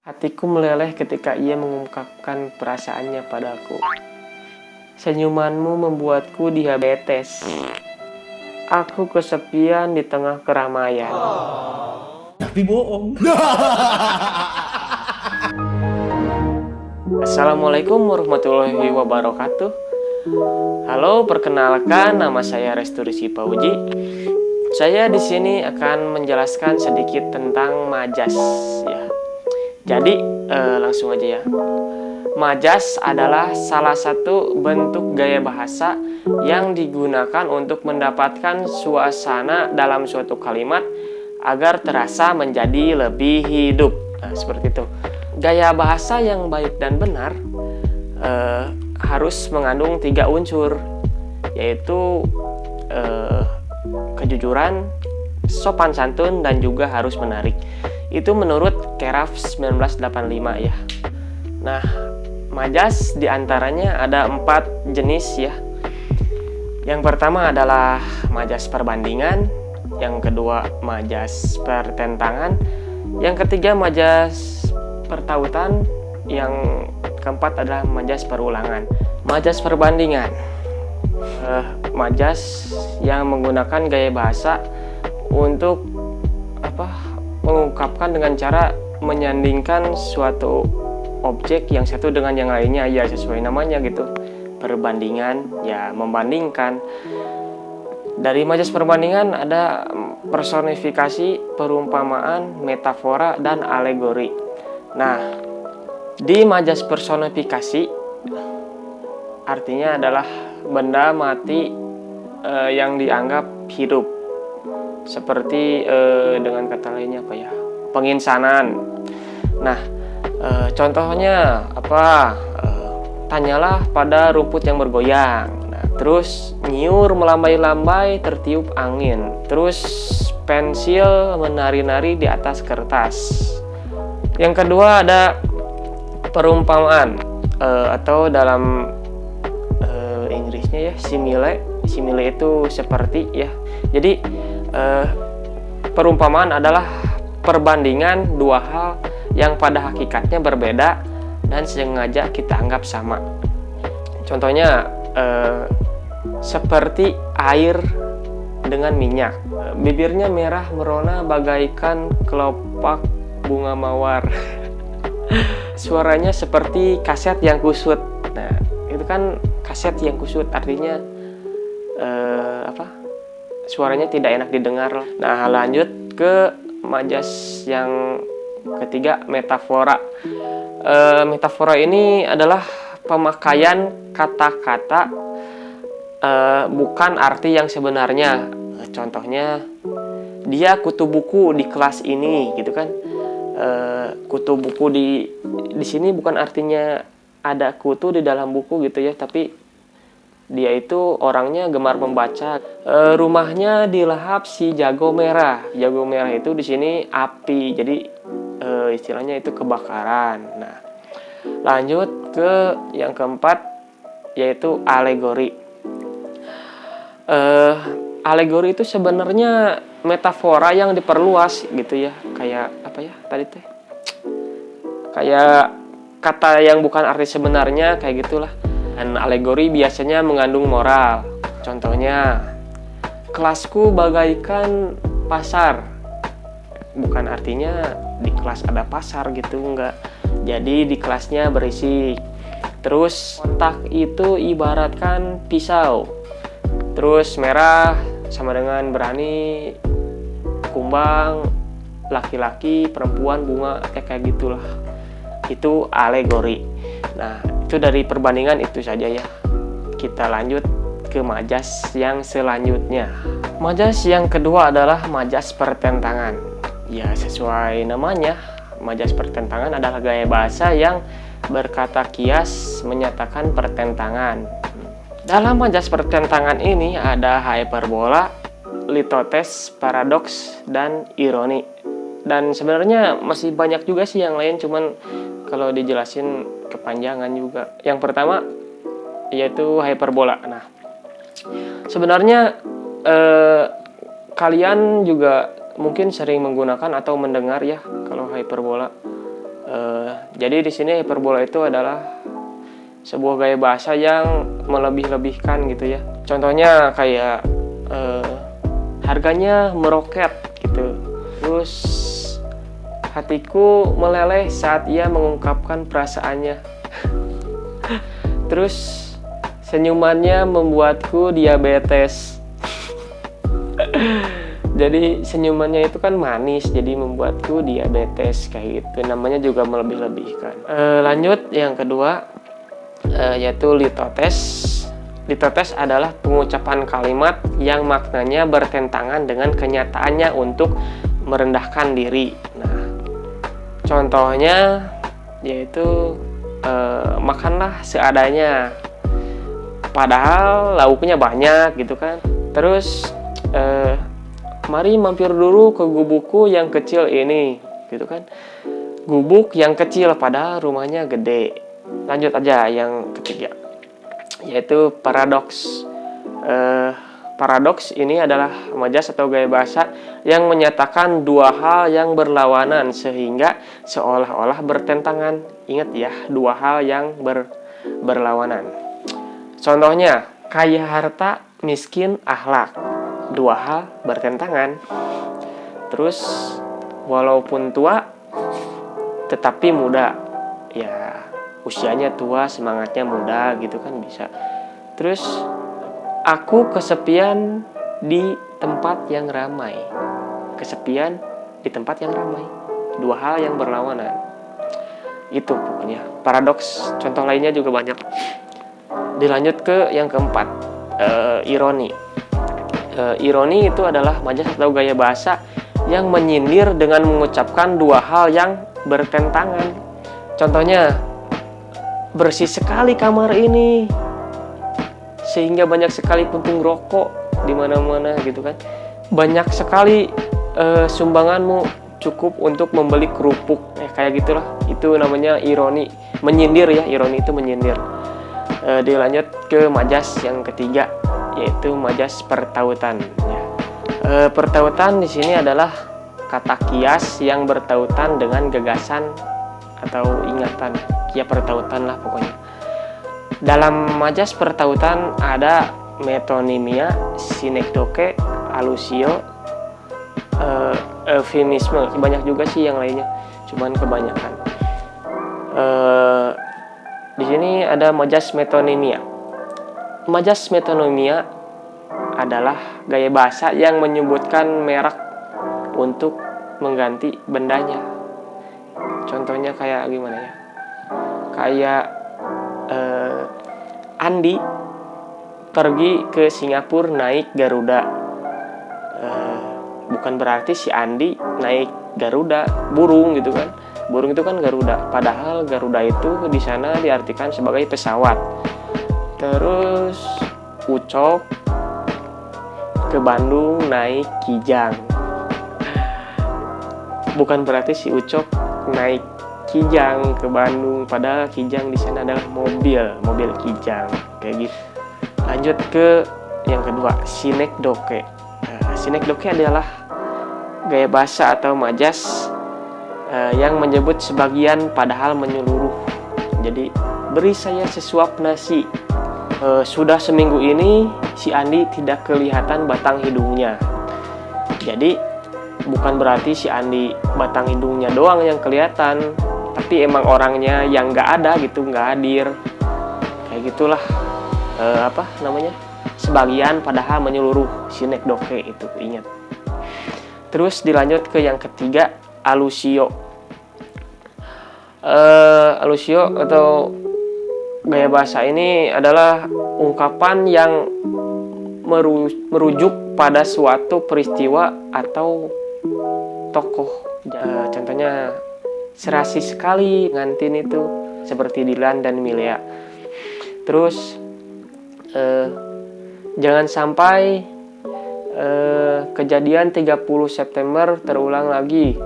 Hatiku meleleh ketika ia mengungkapkan perasaannya padaku. Senyumanmu membuatku diabetes. Aku kesepian di tengah keramaian. Tapi bohong. Assalamualaikum warahmatullahi wabarakatuh. Halo, perkenalkan nama saya Restu Rizky Pauji. Saya di sini akan menjelaskan sedikit tentang majas ya. Jadi langsung aja ya. Majas adalah salah satu bentuk gaya bahasa yang digunakan untuk mendapatkan suasana dalam suatu kalimat agar terasa menjadi lebih hidup. Nah, seperti itu. Gaya bahasa yang baik dan benar harus mengandung 3 unsur, yaitu kejujuran, sopan santun, dan juga harus menarik. Itu menurut Keraf 1985 ya. Nah, majas diantaranya ada 4 jenis ya. Yang pertama adalah majas perbandingan, yang kedua majas pertentangan, yang ketiga majas pertautan, yang keempat adalah majas perulangan. Majas perbandingan, majas yang menggunakan gaya bahasa untuk mengungkapkan dengan cara menyandingkan suatu objek yang satu dengan yang lainnya, ya sesuai namanya gitu. Perbandingan, ya membandingkan. Dari majas perbandingan ada personifikasi, perumpamaan, metafora, dan alegori. Nah, di majas personifikasi artinya adalah benda mati yang dianggap hidup. Seperti dengan kata lainnya apa ya? Penginsanan. Nah, contohnya apa? Tanyalah pada rumput yang bergoyang. Nah, terus nyiur melambai-lambai tertiup angin. Terus pensil menari-nari di atas kertas. Yang kedua ada perumpamaan atau dalam Inggrisnya ya simile. Simile itu seperti ya. Jadi perumpamaan adalah perbandingan dua hal yang pada hakikatnya berbeda dan sengaja kita anggap sama. Contohnya seperti air dengan minyak. Bibirnya merah merona bagaikan kelopak bunga mawar. Suaranya seperti kaset yang kusut. Nah, itu kan kaset yang kusut artinya suaranya tidak enak didengar. Nah, lanjut ke majas yang ketiga, metafora. Metafora ini adalah pemakaian kata-kata bukan arti yang sebenarnya. Contohnya, dia kutu buku di kelas ini, gitu kan? Kutu buku di sini bukan artinya ada kutu di dalam buku gitu ya, tapi dia itu orangnya gemar membaca. Rumahnya dilahap si jago merah. Jago merah itu di sini api. Jadi istilahnya itu kebakaran. Nah, lanjut ke yang keempat, yaitu alegori. Alegori itu sebenarnya metafora yang diperluas gitu ya. Kayak apa ya tadi teh? Kayak kata yang bukan arti sebenarnya kayak gitulah. Dan alegori biasanya mengandung moral. Contohnya, kelasku bagaikan pasar. Bukan artinya di kelas ada pasar gitu, enggak. Jadi di kelasnya berisi. Terus kontak itu ibaratkan pisau. Terus merah sama dengan berani, kumbang, laki-laki, perempuan, bunga, kayak gitulah. Itu alegori. Nah, itu dari perbandingan itu saja ya. Kita lanjut ke majas yang selanjutnya. Majas yang kedua adalah majas pertentangan. Ya, sesuai namanya, majas pertentangan adalah gaya bahasa yang berkata kias menyatakan pertentangan. Dalam majas pertentangan ini ada hyperbola, litotes, paradoks, dan ironi. Dan sebenarnya masih banyak juga sih yang lain, cuman kalau dijelasin kepanjangan juga. Yang pertama yaitu hyperbola. Nah, sebenarnya kalian juga mungkin sering menggunakan atau mendengar ya kalau hyperbola. Jadi di sini hiperbola itu adalah sebuah gaya bahasa yang melebih-lebihkan gitu ya. Contohnya kayak harganya meroket gitu. Terus hatiku meleleh saat ia mengungkapkan perasaannya. Terus senyumannya membuatku diabetes. Jadi senyumannya itu kan manis, jadi membuatku diabetes kayak gitu. Namanya juga melebih-lebihkan. Lanjut yang kedua, yaitu litotes. Litotes adalah pengucapan kalimat yang maknanya bertentangan dengan kenyataannya untuk merendahkan diri. Nah, contohnya yaitu makanlah seadanya, padahal lauknya banyak gitu kan. Terus mari mampir dulu ke gubukku yang kecil ini gitu kan. Gubuk yang kecil padahal rumahnya gede. Lanjut aja yang ketiga, yaitu paradoks. Paradoks ini adalah majas atau gaya bahasa yang menyatakan dua hal yang berlawanan sehingga seolah-olah bertentangan. Ingat ya, dua hal yang berlawanan. Contohnya, kaya harta, miskin akhlak. Dua hal bertentangan. Terus, walaupun tua, tetapi muda. Ya, usianya tua, semangatnya muda gitu kan bisa. Terus, aku kesepian di tempat yang ramai. Kesepian di tempat yang ramai. Dua hal yang berlawanan. Itu pokoknya. Paradoks, contoh lainnya juga banyak. Dilanjut ke yang keempat, ironi. Ironi itu adalah majas atau gaya bahasa yang menyindir dengan mengucapkan dua hal yang bertentangan. Contohnya, bersih sekali kamar ini, sehingga banyak sekali puntung rokok di mana-mana gitu kan. Banyak sekali sumbanganmu cukup untuk membeli kerupuk. Kayak gitulah. Itu namanya ironi, menyindir ya. Ironi itu menyindir. Dilanjut ke majas yang ketiga, yaitu majas pertautan. Pertautan di sini adalah kata kias yang bertautan dengan gagasan atau ingatan. Ya pertautan lah pokoknya. Dalam majas pertautan ada metonimia, sinekdoke, alusio, eufemisme. Banyak juga sih yang lainnya, cuman kebanyakan. Di sini ada majas metonimia. Majas metonimia adalah gaya bahasa yang menyebutkan merek untuk mengganti bendanya. Contohnya kayak gimana ya? Kayak Andi pergi ke Singapura naik Garuda. Bukan berarti si Andi naik Garuda, burung gitu kan. Burung itu kan Garuda, padahal Garuda itu di sana diartikan sebagai pesawat. Terus Ucok ke Bandung naik Kijang. Bukan berarti si Ucok naik Kijang ke Bandung, padahal Kijang di sana adalah mobil Kijang kayak gitu. Lanjut ke yang kedua, sinekdoke. Sinekdoke adalah gaya bahasa atau majas yang menyebut sebagian padahal menyeluruh. Jadi, beri saya sesuap nasi. Sudah seminggu ini si Andi tidak kelihatan batang hidungnya. Jadi bukan berarti si Andi batang hidungnya doang yang kelihatan, tapi emang orangnya yang nggak ada gitu, nggak hadir. Kayak gitulah. Sebagian padahal menyeluruh, sinekdoke itu ingat. Terus dilanjut ke yang ketiga, alusio. Alusio atau gaya bahasa ini adalah ungkapan yang merujuk pada suatu peristiwa atau tokoh. Contohnya, serasi sekali ngantin itu, seperti Dilan dan Milea. Terus jangan sampai kejadian 30 September terulang lagi.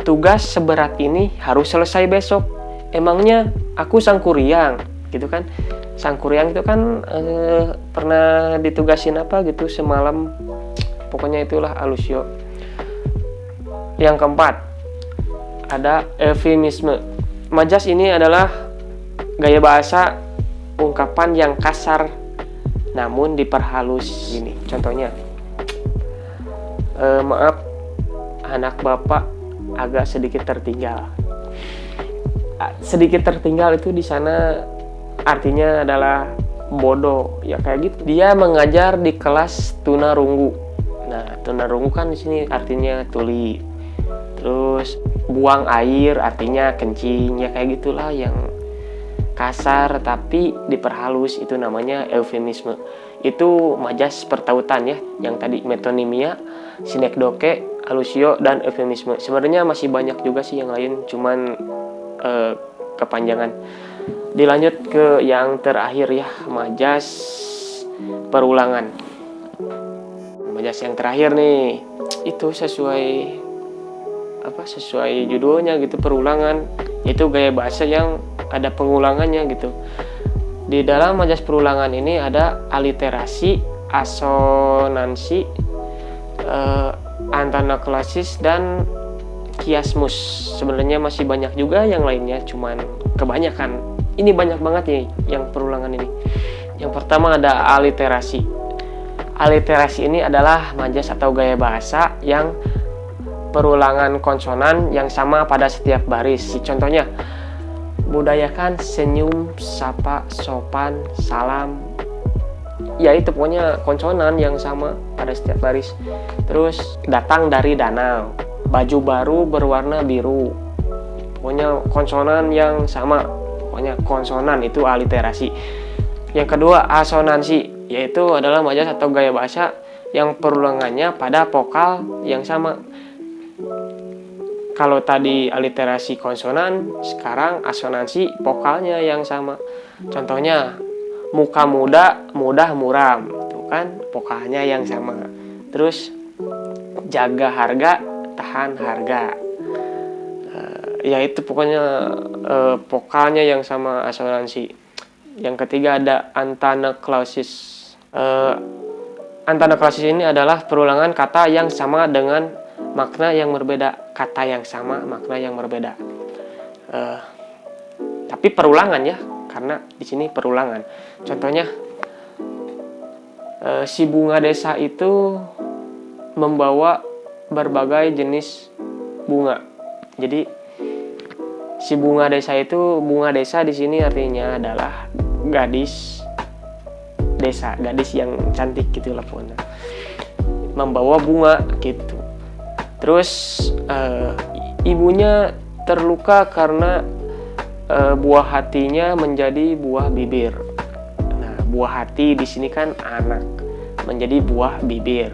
Tugas seberat ini harus selesai besok. Emangnya aku sangkuriang gitu kan. Sangkuriang itu kan pernah ditugasin apa gitu semalam. Pokoknya itulah alusio. Yang keempat ada eufemisme. Majas ini adalah gaya bahasa ungkapan yang kasar namun diperhalus ini. Contohnya, maaf, anak bapak agak sedikit tertinggal. Sedikit tertinggal itu di sana artinya adalah bodoh, ya kayak gitu. Dia mengajar di kelas tunarungu. Nah, tunarungu kan di sini artinya tuli. Terus buang air artinya kencing, ya kayak gitulah yang kasar tapi diperhalus, itu namanya eufemisme. Itu majas pertautan ya, yang tadi metonimia, sinekdoke, alusio, dan eufemisme. Sebenarnya masih banyak juga sih yang lain, cuman kepanjangan. Dilanjut ke yang terakhir ya, majas perulangan. Majas yang terakhir nih, itu sesuai judulnya gitu, perulangan. Itu gaya bahasa yang ada pengulangannya gitu. Di dalam majas perulangan ini ada aliterasi, asonansi, antanaklasis, dan kiasmus. Sebenarnya masih banyak juga yang lainnya, cuman kebanyakan. Ini banyak banget nih yang perulangan ini. Yang pertama ada aliterasi. Aliterasi ini adalah majas atau gaya bahasa yang perulangan konsonan yang sama pada setiap baris. Contohnya, budayakan, senyum, sapa, sopan, salam. Ya itu pokoknya konsonan yang sama pada setiap baris. Terus datang dari danau, baju baru berwarna biru. Pokoknya konsonan yang sama. Pokoknya konsonan itu aliterasi. Yang kedua asonansi, yaitu adalah majas atau gaya bahasa yang perulangannya pada vokal yang sama. Kalau tadi aliterasi konsonan, sekarang asonansi vokalnya yang sama. Contohnya, muka muda, mudah muram, itu kan vokalnya yang sama. Terus jaga harga, tahan harga. Ya itu pokoknya vokalnya yang sama, asonansi. Yang ketiga ada antanaklausis. Antanaklausis ini adalah perulangan kata yang sama dengan makna yang berbeda. Kata yang sama, makna yang berbeda. Tapi perulangan ya, karena di sini perulangan. Contohnya, si bunga desa itu membawa berbagai jenis bunga. Jadi si bunga desa itu, bunga desa di sini artinya adalah gadis desa, gadis yang cantik gitu lah pokoknya. Membawa bunga gitu. Terus ibunya terluka karena buah hatinya menjadi buah bibir. Nah, buah hati di sini kan anak, menjadi buah bibir.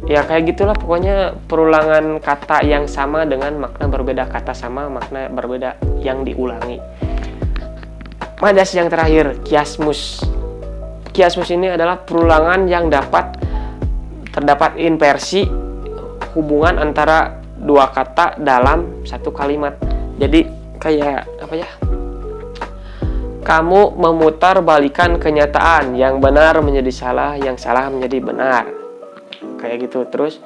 Ya kayak gitulah pokoknya perulangan kata yang sama dengan makna berbeda, kata sama makna berbeda yang diulangi. Majas yang terakhir, kiasmus. Kiasmus ini adalah perulangan yang terdapat inversi hubungan antara dua kata dalam satu kalimat. Jadi kayak apa ya? Kamu memutar balikan kenyataan, yang benar menjadi salah, yang salah menjadi benar. Kayak gitu. Terus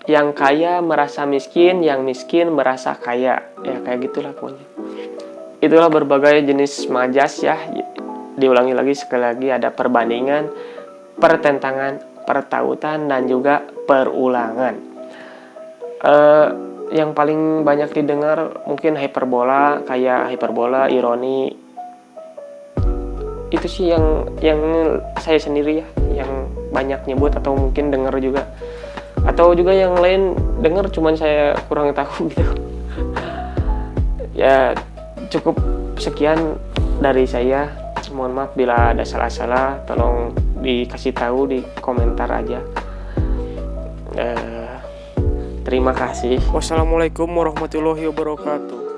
yang kaya merasa miskin, yang miskin merasa kaya. Ya kayak gitulah pokoknya. Itulah berbagai jenis majas ya. Diulangi lagi sekali lagi, ada perbandingan, pertentangan, pertautan, dan juga perulangan. Yang paling banyak didengar mungkin hiperbola, kayak hiperbola, ironi. Itu sih yang saya sendiri ya, yang banyak nyebut atau mungkin dengar juga. Atau juga yang lain dengar cuman saya kurang tahu gitu. Ya cukup sekian dari saya. Mohon maaf bila ada salah-salah, tolong dikasih tahu di komentar aja. Terima kasih. Wassalamualaikum warahmatullahi wabarakatuh.